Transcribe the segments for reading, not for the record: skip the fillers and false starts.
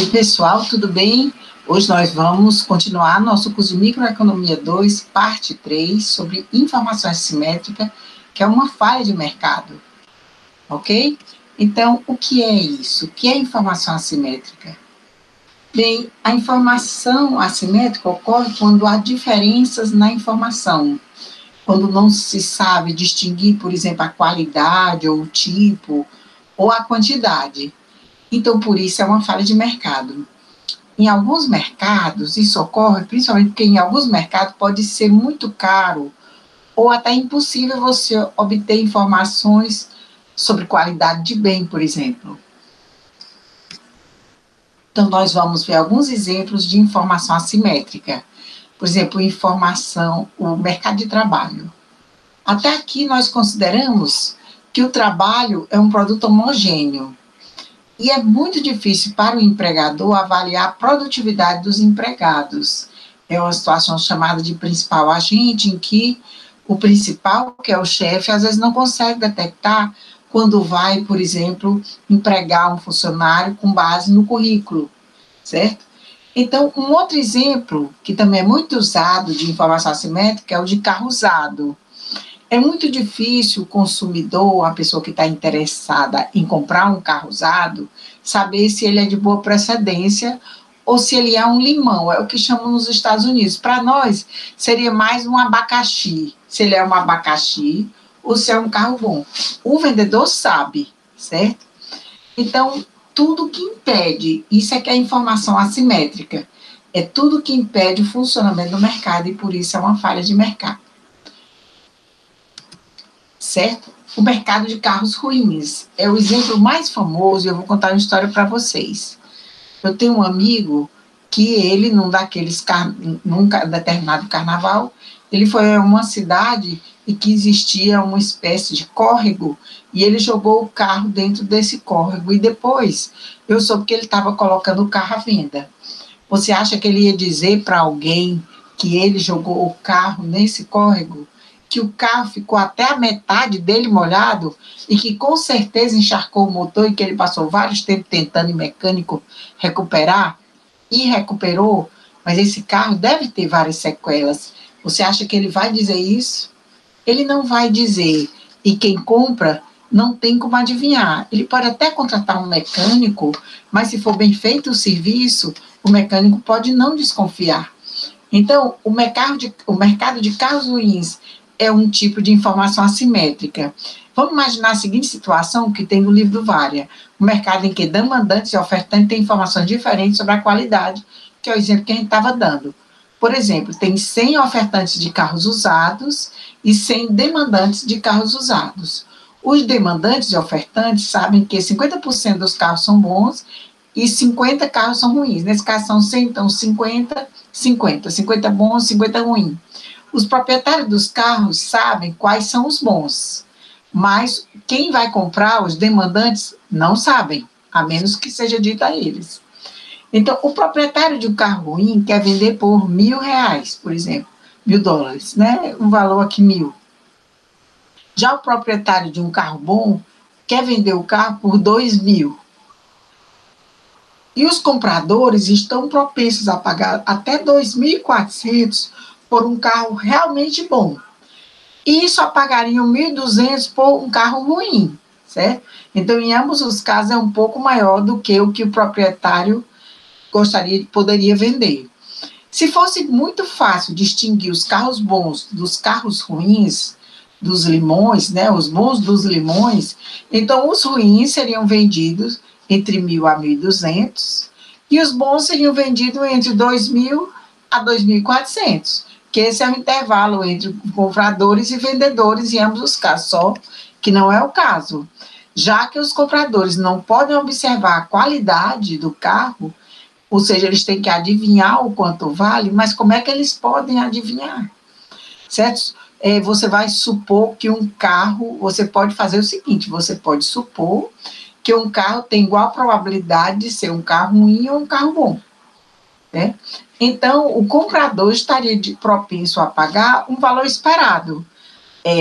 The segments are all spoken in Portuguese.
pessoal, tudo bem? Hoje nós vamos continuar nosso curso de Microeconomia 2, parte 3, sobre informação assimétrica, que é uma falha de mercado, ok? Então, o que é isso? O que é informação assimétrica? Bem, a informação assimétrica ocorre quando há diferenças na informação, quando não se sabe distinguir, por exemplo, a qualidade, ou o tipo, ou a quantidade. Então, por isso, é uma falha de mercado. Em alguns mercados, isso ocorre principalmente porque em alguns mercados pode ser muito caro ou até impossível você obter informações sobre qualidade de bem, por exemplo. Então, nós vamos ver alguns exemplos de informação assimétrica. Por exemplo, o mercado de trabalho. Até aqui nós consideramos que o trabalho é um produto homogêneo. E é muito difícil para o empregador avaliar a produtividade dos empregados. É uma situação chamada de principal agente, em que o principal, que é o chefe, às vezes não consegue detectar quando vai, por exemplo, empregar um funcionário com base no currículo, certo? Então, um outro exemplo, que também é muito usado de informação assimétrica, é o de carro usado. É muito difícil o consumidor, a pessoa que está interessada em comprar um carro usado, saber se ele é de boa procedência ou se ele é um limão, é o que chamam nos Estados Unidos. Para nós, seria mais um abacaxi, se ele é um abacaxi ou se é um carro bom. O vendedor sabe, certo? Então, tudo que impede, isso é que é informação assimétrica, é tudo que impede o funcionamento do mercado e por isso é uma falha de mercado. Certo? O mercado de carros ruins é o exemplo mais famoso, e eu vou contar uma história para vocês. Eu tenho um amigo que ele, num determinado carnaval, ele foi a uma cidade e que existia uma espécie de córrego, e ele jogou o carro dentro desse córrego, e depois eu soube que ele estava colocando o carro à venda. Você acha que ele ia dizer para alguém que ele jogou o carro nesse córrego? Que o carro ficou até a metade dele molhado e que com certeza encharcou o motor e que ele passou vários tempos tentando em mecânico recuperar e recuperou, mas esse carro deve ter várias sequelas. Você acha que ele vai dizer isso? Ele não vai dizer, e quem compra não tem como adivinhar. Ele pode até contratar um mecânico, mas se for bem feito o serviço, o mecânico pode não desconfiar. Então, o mercado de carros ruins é um tipo de informação assimétrica. Vamos imaginar a seguinte situação que tem no livro do Varia, um mercado em que demandantes e ofertantes têm informações diferentes sobre a qualidade, que é o exemplo que a gente estava dando. Por exemplo, tem 100 ofertantes de carros usados e 100 demandantes de carros usados. Os demandantes e ofertantes sabem que 50% dos carros são bons e 50 carros são ruins. Nesse caso são 100, então 50 bons, 50 ruins. Os proprietários dos carros sabem quais são os bons, mas quem vai comprar, os demandantes, não sabem, a menos que seja dito a eles. Então, o proprietário de um carro ruim quer vender por R$1.000, por exemplo, $1.000, né? Um valor aqui 1.000. Já o proprietário de um carro bom quer vender o carro por R$2.000. E os compradores estão propensos a pagar até R$2.400 por um carro realmente bom. E só pagariam R$1.200 por um carro ruim, certo? Então, em ambos os casos, é um pouco maior do que o proprietário poderia vender. Se fosse muito fácil distinguir os carros bons dos carros ruins, dos limões, né, os bons dos limões, então os ruins seriam vendidos entre 1.000 a 1.200 e os bons seriam vendidos entre 2.000 a 2.400, que esse é o intervalo entre compradores e vendedores em ambos os casos, só que não é o caso. Já que os compradores não podem observar a qualidade do carro, ou seja, eles têm que adivinhar o quanto vale, mas como é que eles podem adivinhar? Certo? Você vai supor que um carro, você pode fazer o seguinte, você pode supor que um carro tem igual probabilidade de ser um carro ruim ou um carro bom, né? Então, o comprador estaria propenso a pagar um valor esperado.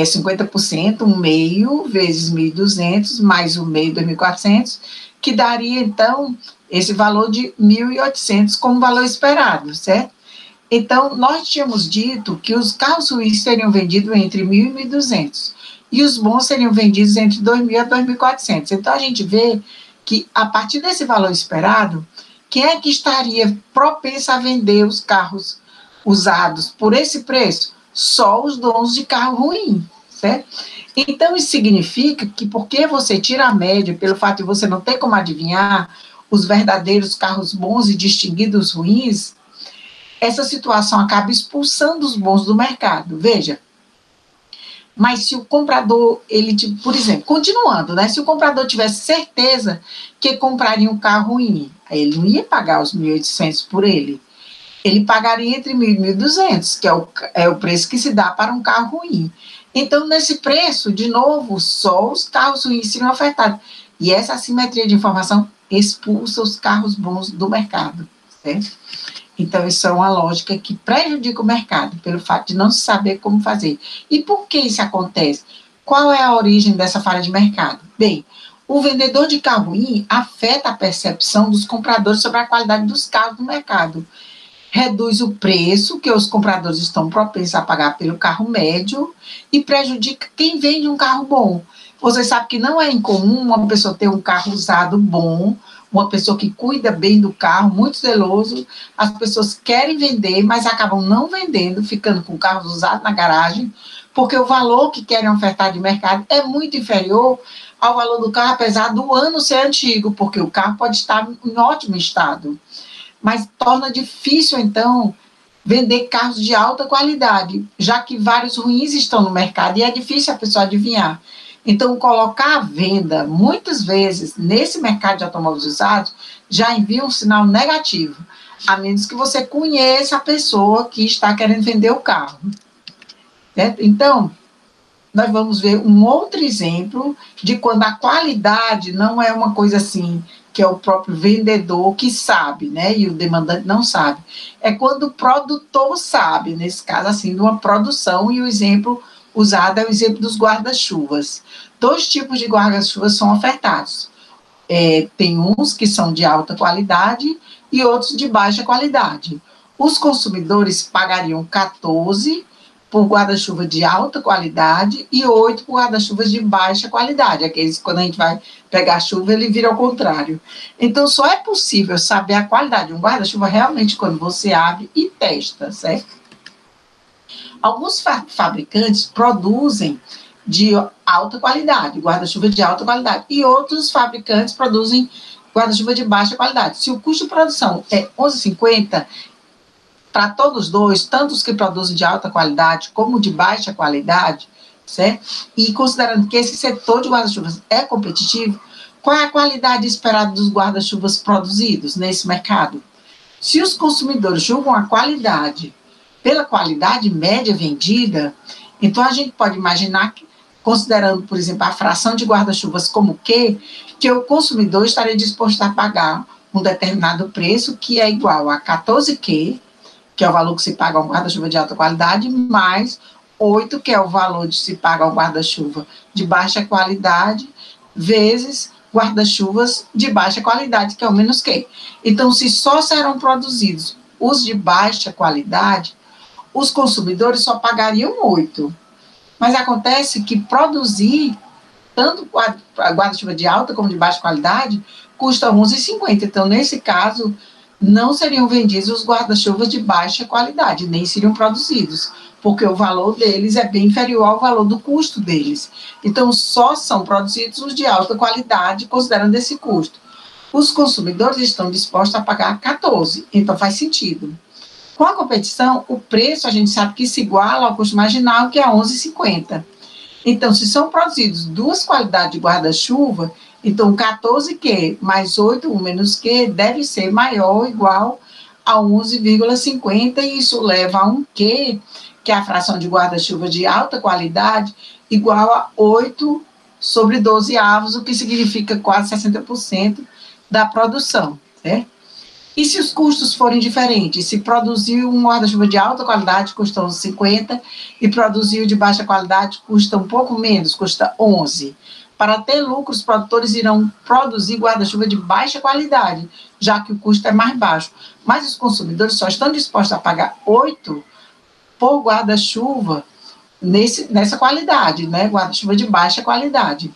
50%, um meio, vezes 1.200, mais um meio, 2.400, que daria, então, esse valor de 1.800 como valor esperado, certo? Então, nós tínhamos dito que os carros ruins seriam vendidos entre 1.000 e 1.200, e os bons seriam vendidos entre 2.000 a 2.400. Então, a gente vê que, a partir desse valor esperado, quem é que estaria propenso a vender os carros usados por esse preço? Só os donos de carro ruim, certo? Então, isso significa que, porque você tira a média, pelo fato de você não ter como adivinhar os verdadeiros carros bons e distinguir dos ruins, essa situação acaba expulsando os bons do mercado. Veja, mas se o comprador, por exemplo, continuando, né? Se o comprador tivesse certeza que compraria um carro ruim, aí ele não ia pagar os 1.800 por ele. Ele pagaria entre 1.000 e 1.200, que é o preço que se dá para um carro ruim. Então, nesse preço, de novo, só os carros ruins seriam ofertados. E essa assimetria de informação expulsa os carros bons do mercado, certo? Então, isso é uma lógica que prejudica o mercado, pelo fato de não se saber como fazer. E por que isso acontece? Qual é a origem dessa falha de mercado? Bem, o vendedor de carro ruim afeta a percepção dos compradores sobre a qualidade dos carros no mercado. Reduz o preço que os compradores estão propensos a pagar pelo carro médio e prejudica quem vende um carro bom. Você sabe que não é incomum uma pessoa ter um carro usado bom, uma pessoa que cuida bem do carro, muito zeloso, as pessoas querem vender, mas acabam não vendendo, ficando com carros usados na garagem, porque o valor que querem ofertar de mercado é muito inferior ao valor do carro, apesar do ano ser antigo, porque o carro pode estar em ótimo estado. Mas torna difícil, então, vender carros de alta qualidade, já que vários ruins estão no mercado e é difícil a pessoa adivinhar. Então, colocar a venda, muitas vezes, nesse mercado de automóveis usados, já envia um sinal negativo, a menos que você conheça a pessoa que está querendo vender o carro. Certo? Então, nós vamos ver um outro exemplo de quando a qualidade não é uma coisa assim, que é o próprio vendedor que sabe, né, e o demandante não sabe. É quando o produtor sabe, nesse caso, assim, de uma produção, e o exemplo usado é o exemplo dos guarda-chuvas. 2 tipos de guarda-chuvas são ofertados. Tem uns que são de alta qualidade e outros de baixa qualidade. Os consumidores pagariam 14 por guarda-chuva de alta qualidade e 8 por guarda-chuvas de baixa qualidade. Aqueles, quando a gente vai pegar chuva, ele vira ao contrário. Então, só é possível saber a qualidade de um guarda-chuva realmente quando você abre e testa, certo? Alguns fabricantes produzem de alta qualidade, guarda-chuva de alta qualidade, e outros fabricantes produzem guarda-chuva de baixa qualidade. Se o custo de produção é 11,50, para todos os dois, tanto os que produzem de alta qualidade como de baixa qualidade, certo? E considerando que esse setor de guarda-chuvas é competitivo, qual é a qualidade esperada dos guarda-chuvas produzidos nesse mercado? Se os consumidores julgam a qualidade pela qualidade média vendida, então a gente pode imaginar que, considerando, por exemplo, a fração de guarda-chuvas como que o consumidor estaria disposto a pagar um determinado preço que é igual a 14Q, que é o valor que se paga a um guarda-chuva de alta qualidade, mais 8, que é o valor de se paga a um guarda-chuva de baixa qualidade, vezes guarda-chuvas de baixa qualidade, que é o menos Q. Então, se só serão produzidos os de baixa qualidade, os consumidores só pagariam 8. Mas acontece que produzir tanto guarda-chuva de alta como de baixa qualidade custa 11,50. Então, nesse caso, não seriam vendidos os guarda-chuvas de baixa qualidade, nem seriam produzidos, porque o valor deles é bem inferior ao valor do custo deles. Então, só são produzidos os de alta qualidade, considerando esse custo. Os consumidores estão dispostos a pagar 14, então faz sentido. Com a competição, o preço a gente sabe que se iguala ao custo marginal, que é 11,50. Então, se são produzidos 2 qualidades de guarda-chuva, então 14Q mais 8 menos Q deve ser maior ou igual a 11,50, e isso leva a um Q, que é a fração de guarda-chuva de alta qualidade, igual a 8 sobre 12 avos, o que significa quase 60% da produção, certo? E se os custos forem diferentes? Se produzir um guarda-chuva de alta qualidade custa 11,50 e produzir o de baixa qualidade custa um pouco menos, custa 11. Para ter lucro, os produtores irão produzir guarda-chuva de baixa qualidade, já que o custo é mais baixo. Mas os consumidores só estão dispostos a pagar 8 por guarda-chuva nessa qualidade, né? Guarda-chuva de baixa qualidade.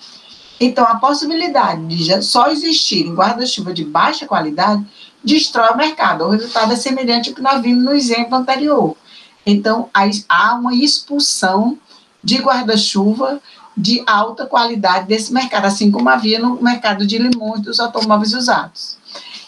Então, a possibilidade de só existir guarda-chuva de baixa qualidade destrói o mercado. O resultado é semelhante ao que nós vimos no exemplo anterior. Então, há uma expulsão de guarda-chuva de alta qualidade desse mercado, assim como havia no mercado de limões dos automóveis usados.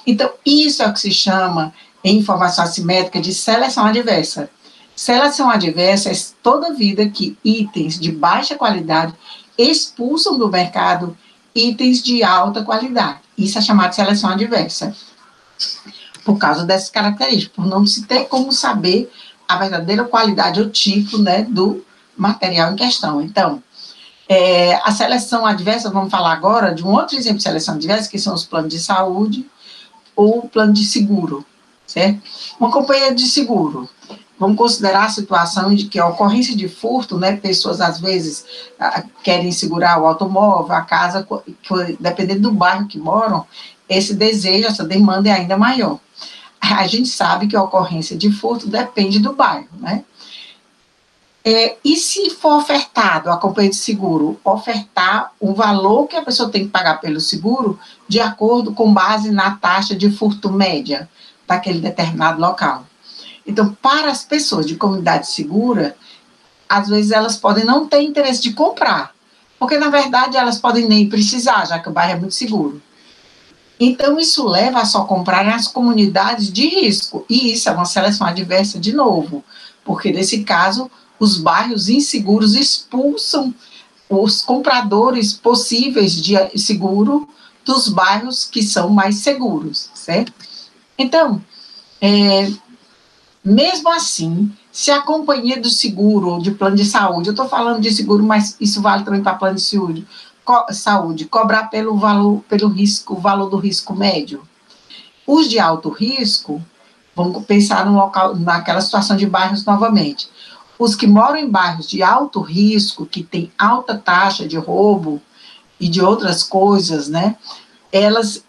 Então, isso é o que se chama, em informação assimétrica, de seleção adversa. Seleção adversa é toda vida que itens de baixa qualidade expulsam do mercado itens de alta qualidade. Isso é chamado de seleção adversa. Por causa dessas características, por não se ter como saber a verdadeira qualidade ou tipo, né, do material em questão. Então, a seleção adversa, vamos falar agora de um outro exemplo de seleção adversa, que são os planos de saúde ou o plano de seguro, certo? Uma companhia de seguro, vamos considerar a situação de que a ocorrência de furto, né, pessoas às vezes querem segurar o automóvel, a casa, dependendo do bairro que moram, esse desejo, essa demanda é ainda maior. A gente sabe que a ocorrência de furto depende do bairro, né? E se for ofertado, a companhia de seguro ofertar o valor que a pessoa tem que pagar pelo seguro, de acordo com base na taxa de furto média daquele determinado local. Então, para as pessoas de comunidade segura, às vezes elas podem não ter interesse de comprar, porque, na verdade, elas podem nem precisar, já que o bairro é muito seguro. Então, isso leva a só comprar nas comunidades de risco, e isso é uma seleção adversa de novo, porque, nesse caso, os bairros inseguros expulsam os compradores possíveis de seguro dos bairros que são mais seguros, certo? Então, mesmo assim, se a companhia do seguro ou de plano de saúde, eu estou falando de seguro, mas isso vale também para plano de saúde, cobrar pelo valor do risco médio. Os de alto risco, vamos pensar no local, naquela situação de bairros novamente. Os que moram em bairros de alto risco, que tem alta taxa de roubo e de outras coisas, né? Elas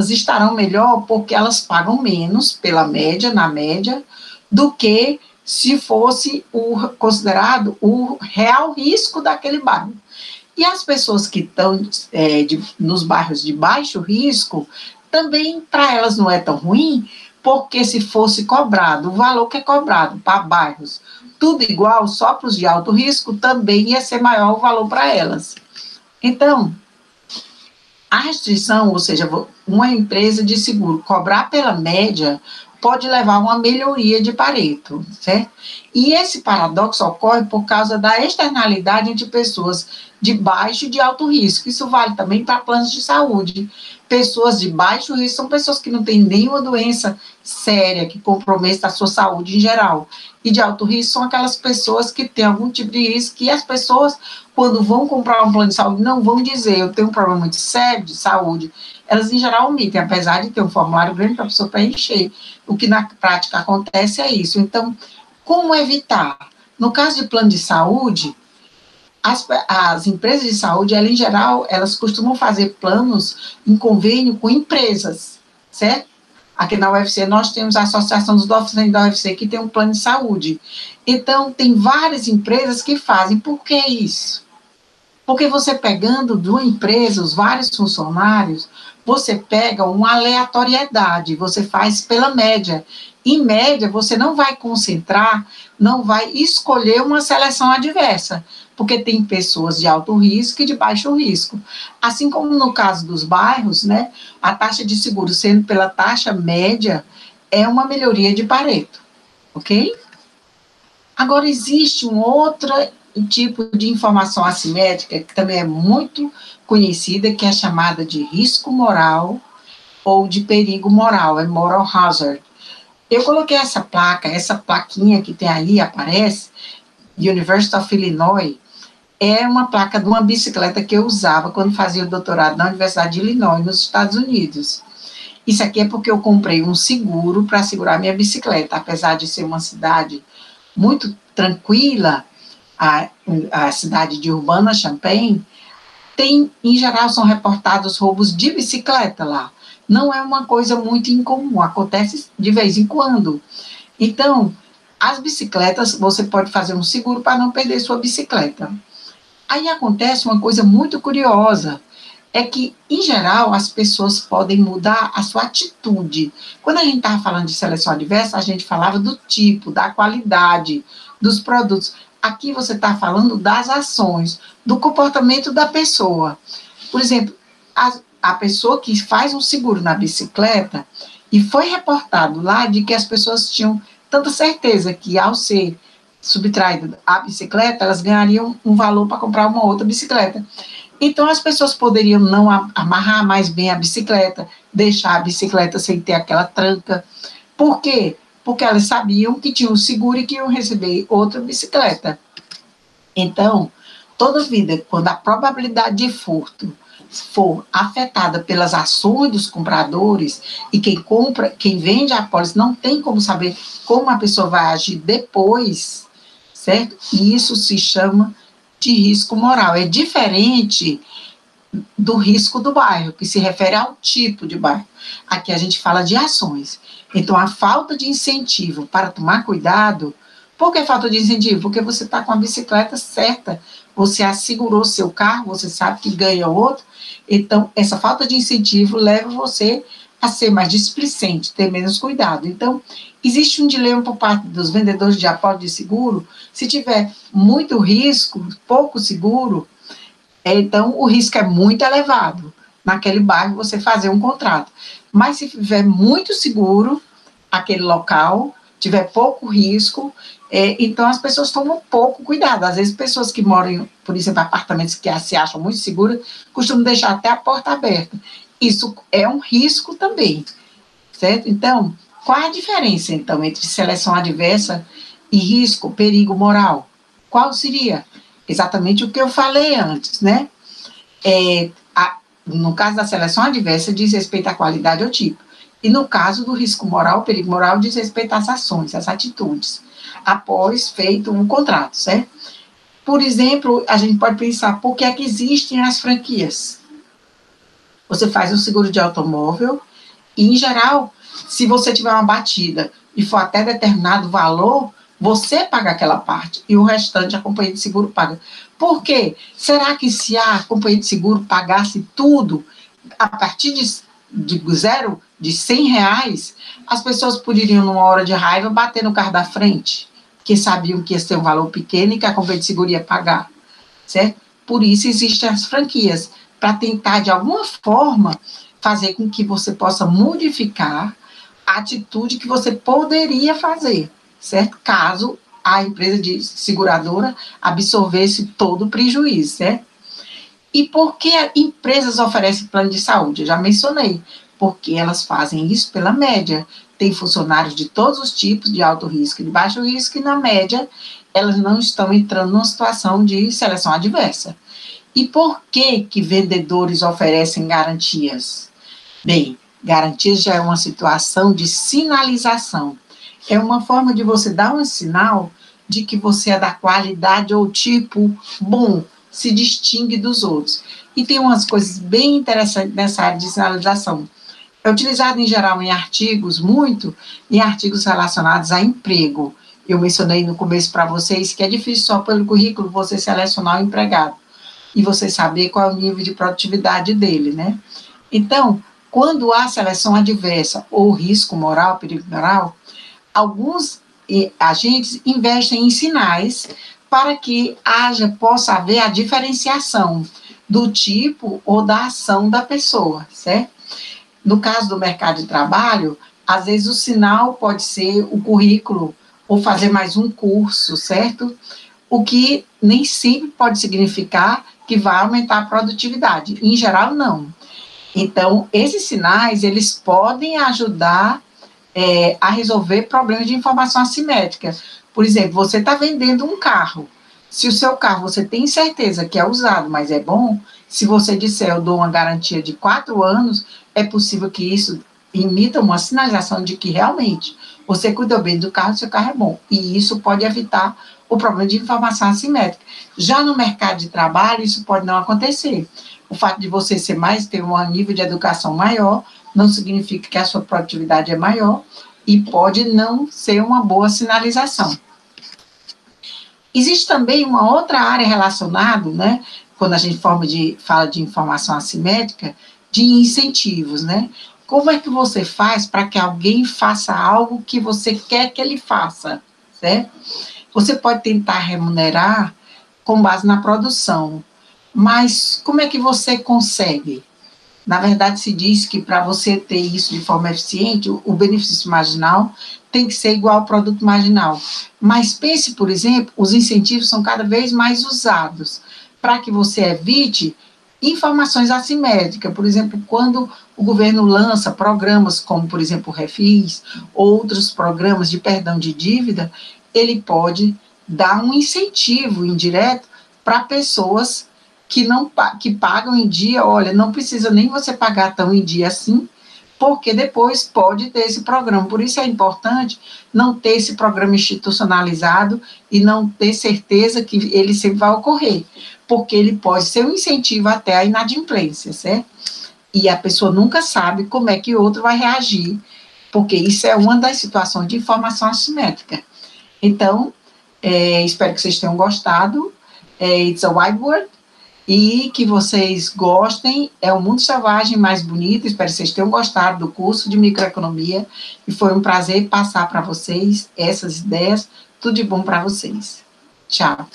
estarão melhor porque elas pagam menos pela média, na média, do que se fosse considerado o real risco daquele bairro. E as pessoas que estão nos bairros de baixo risco, também para elas não é tão ruim, porque se fosse cobrado o valor que é cobrado para bairros tudo igual, só para os de alto risco, também ia ser maior o valor para elas. Então, a restrição, ou seja, uma empresa de seguro cobrar pela média, pode levar a uma melhoria de Pareto, certo? E esse paradoxo ocorre por causa da externalidade entre pessoas de baixo e de alto risco. Isso vale também para planos de saúde. Pessoas de baixo risco são pessoas que não têm nenhuma doença séria que comprometa a sua saúde em geral. E de alto risco são aquelas pessoas que têm algum tipo de risco, e as pessoas, quando vão comprar um plano de saúde, não vão dizer, eu tenho um problema muito sério de saúde. Elas, em geral, omitem, apesar de ter um formulário grande para a pessoa preencher. O que na prática acontece é isso. Então, como evitar? No caso de plano de saúde, as empresas de saúde, em geral, elas costumam fazer planos em convênio com empresas, certo? Aqui na UFC nós temos a Associação dos Docentes da UFC que tem um plano de saúde. Então, tem várias empresas que fazem. Por que isso? Porque você pegando de uma empresa os vários funcionários, você pega uma aleatoriedade, você faz pela média. Em média, você não vai concentrar, não vai escolher uma seleção adversa, porque tem pessoas de alto risco e de baixo risco. Assim como no caso dos bairros, né, a taxa de seguro sendo pela taxa média é uma melhoria de Pareto, ok? Agora, existe um outro tipo de informação assimétrica que também é muito conhecida, que é chamada de risco moral ou de perigo moral, é moral hazard. Eu coloquei essa plaquinha que tem aí, aparece, University of Illinois, é uma placa de uma bicicleta que eu usava quando fazia o doutorado na Universidade de Illinois, nos Estados Unidos. Isso aqui é porque eu comprei um seguro para segurar minha bicicleta. Apesar de ser uma cidade muito tranquila, a cidade de Urbana, Champaign, em geral, são reportados roubos de bicicleta lá. Não é uma coisa muito incomum, acontece de vez em quando. Então, as bicicletas, você pode fazer um seguro para não perder sua bicicleta. Aí acontece uma coisa muito curiosa, é que, em geral, as pessoas podem mudar a sua atitude. Quando a gente estava falando de seleção adversa, a gente falava do tipo, da qualidade, dos produtos. Aqui você está falando das ações, do comportamento da pessoa. Por exemplo, a pessoa que faz um seguro na bicicleta, e foi reportado lá de que as pessoas tinham tanta certeza que, ao ser subtraído a bicicleta, elas ganhariam um valor para comprar uma outra bicicleta. Então, as pessoas poderiam não amarrar mais bem a bicicleta, deixar a bicicleta sem ter aquela tranca. Por quê? Porque elas sabiam que tinham seguro e que iam receber outra bicicleta. Então, toda vida, quando a probabilidade de furto for afetada pelas ações dos compradores, e quem vende a pólice não tem como saber como a pessoa vai agir depois, certo? E isso se chama de risco moral. É diferente do risco do bairro, que se refere ao tipo de bairro. Aqui a gente fala de ações. Então, a falta de incentivo para tomar cuidado. Por que falta de incentivo? Porque você está com a bicicleta certa, você assegurou seu carro, você sabe que ganha outro. Então, essa falta de incentivo leva você a ser mais displicente, ter menos cuidado. Então, existe um dilema por parte dos vendedores de apólice de seguro. Se tiver muito risco, pouco seguro, então o risco é muito elevado. Naquele bairro você fazer um contrato. Mas se tiver muito seguro, aquele local, tiver pouco risco, então as pessoas tomam pouco cuidado. Às vezes pessoas que moram, por exemplo, em apartamentos que se acham muito seguras, costumam deixar até a porta aberta. Isso é um risco também, certo? Então, qual a diferença, então, entre seleção adversa e risco, perigo moral? Qual seria? Exatamente o que eu falei antes, né? No caso da seleção adversa, diz respeito à qualidade ou tipo. E no caso do risco moral, perigo moral, diz respeito às ações, às atitudes, após feito um contrato, certo? Por exemplo, a gente pode pensar, por que é que existem as franquias? Você faz um seguro de automóvel e, em geral, se você tiver uma batida e for até determinado valor, você paga aquela parte e o restante a companhia de seguro paga. Por quê? Será que se a companhia de seguro pagasse tudo a partir de zero, de R$ 100, as pessoas poderiam, numa hora de raiva, bater no carro da frente, que sabiam que ia ser um valor pequeno e que a companhia de seguro ia pagar, certo? Por isso existem as franquias, para tentar, de alguma forma, fazer com que você possa modificar a atitude que você poderia fazer, certo? Caso a empresa de seguradora absorvesse todo o prejuízo, certo? E por que empresas oferecem plano de saúde? Eu já mencionei, porque elas fazem isso pela média. Tem funcionários de todos os tipos, de alto risco e de baixo risco, e na média elas não estão entrando numa situação de seleção adversa. E por que vendedores oferecem garantias? Bem, garantias já é uma situação de sinalização. É uma forma de você dar um sinal de que você é da qualidade ou tipo bom, se distingue dos outros. E tem umas coisas bem interessantes nessa área de sinalização. É utilizado em geral em artigos, muito em artigos relacionados a emprego. Eu mencionei no começo para vocês que é difícil só pelo currículo você selecionar o empregado e você saber qual é o nível de produtividade dele, né? Então, quando há seleção adversa ou risco moral, perigo moral, alguns agentes investem em sinais para que possa haver a diferenciação do tipo ou da ação da pessoa, certo? No caso do mercado de trabalho, às vezes o sinal pode ser o currículo ou fazer mais um curso, certo? O que nem sempre pode significar que vai aumentar a produtividade. Em geral, não. Então, esses sinais, eles podem ajudar a resolver problemas de informação assimétrica. Por exemplo, você está vendendo um carro. Se o seu carro você tem certeza que é usado, mas é bom, se você disser eu dou uma garantia de 4 anos, é possível que isso imita uma sinalização de que realmente você cuidou bem do carro, seu carro é bom. E isso pode evitar o problema de informação assimétrica. Já no mercado de trabalho, isso pode não acontecer. O fato de você ser mais, ter um nível de educação maior, não significa que a sua produtividade é maior e pode não ser uma boa sinalização. Existe também uma outra área relacionada, né, quando a gente fala de informação assimétrica, de incentivos, né? Como é que você faz para que alguém faça algo que você quer que ele faça, certo? Você pode tentar remunerar com base na produção, mas como é que você consegue? Na verdade, se diz que para você ter isso de forma eficiente, o benefício marginal tem que ser igual ao produto marginal. Mas pense, por exemplo, os incentivos são cada vez mais usados para que você evite informações assimétricas. Por exemplo, quando o governo lança programas como, por exemplo, o Refis, outros programas de perdão de dívida, ele pode dar um incentivo indireto para pessoas que pagam em dia. Olha, não precisa nem você pagar tão em dia assim, porque depois pode ter esse programa. Por isso é importante não ter esse programa institucionalizado e não ter certeza que ele sempre vai ocorrer, porque ele pode ser um incentivo até à inadimplência, certo? E a pessoa nunca sabe como é que o outro vai reagir, porque isso é uma das situações de informação assimétrica. Então, espero que vocês tenham gostado. It's a whiteboard. E que vocês gostem, é o Mundo Selvagem mais bonito, espero que vocês tenham gostado do curso de microeconomia, e foi um prazer passar para vocês essas ideias, tudo de bom para vocês. Tchau.